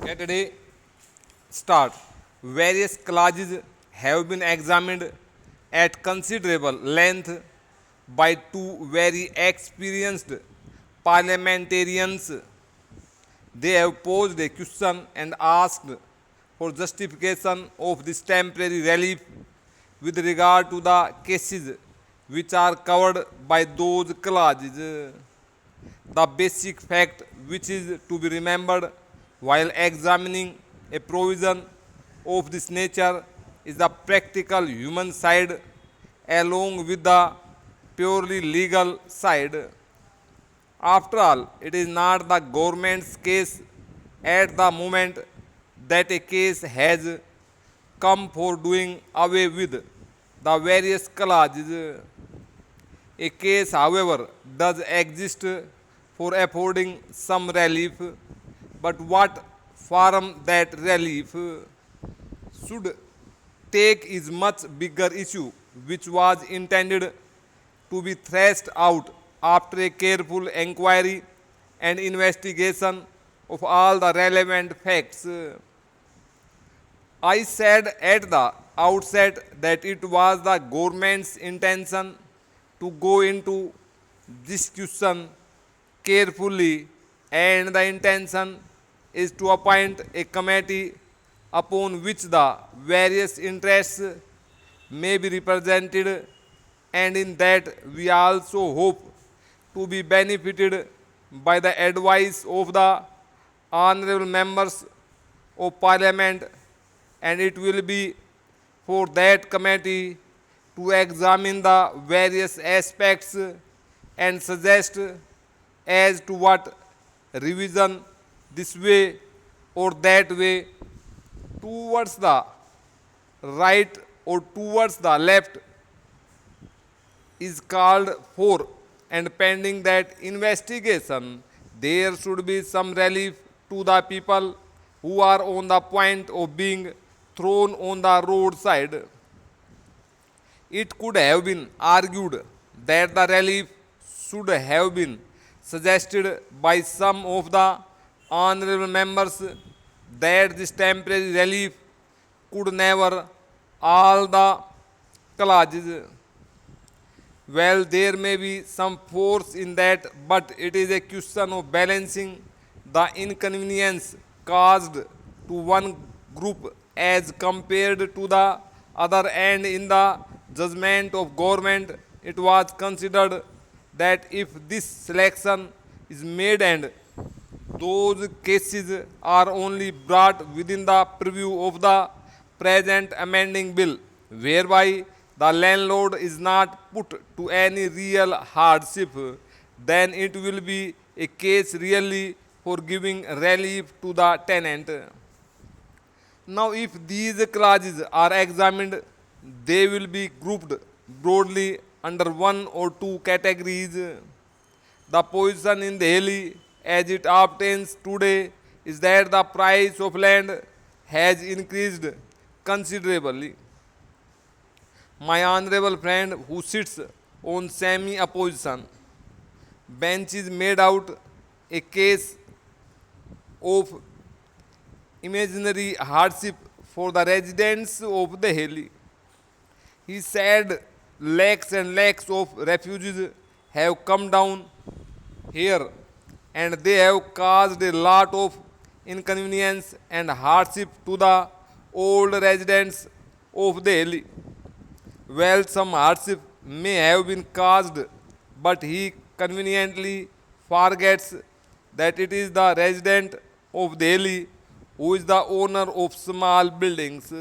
Let today start. Various clauses have been examined at considerable length by two very experienced parliamentarians. They have posed a question and asked for justification of this temporary relief with regard to the cases which are covered by those clauses. The basic fact which is to be remembered while examining a provision of this nature is the practical human side along with the purely legal side. After all, it is not the government's case at the moment that a case has come for doing away with the various clauses. A case, however, does exist for affording some relief, but what form that relief should take is much bigger issue which was intended to be thrashed out after a careful inquiry and investigation of all the relevant facts. I said at the outset that it was the government's intention to go into this question carefully, and the intention is to appoint a committee upon which the various interests may be represented, and in that we also hope to be benefited by the advice of the honorable members of parliament, and it will be for that committee to examine the various aspects and suggest as to what revision this way or that way towards the right or towards the left is called for, and pending that investigation there should be some relief to the people who are on the point of being thrown on the roadside. It could have been argued that the relief should have been suggested by some of the honorable members that this temporary relief could never all the clauses. Well, there may be some force in that, but it is a question of balancing the inconvenience caused to one group as compared to the other, and in the judgment of government it was considered that if this selection is made and those cases are only brought within the purview of the present amending bill, whereby the landlord is not put to any real hardship, then it will be a case really for giving relief to the tenant. Now, if these clauses are examined, they will be grouped broadly under one or two categories. The position in Delhi as it obtains today is that the price of land has increased considerably. My honorable friend who sits on semi-opposition bench is made out a case of imaginary hardship for the residents of Delhi. He said lakhs and lakhs of refugees have come down here and they have caused a lot of inconvenience and hardship to the old residents of Delhi. Well, some hardship may have been caused, but he conveniently forgets that it is the resident of Delhi who is the owner of small buildings.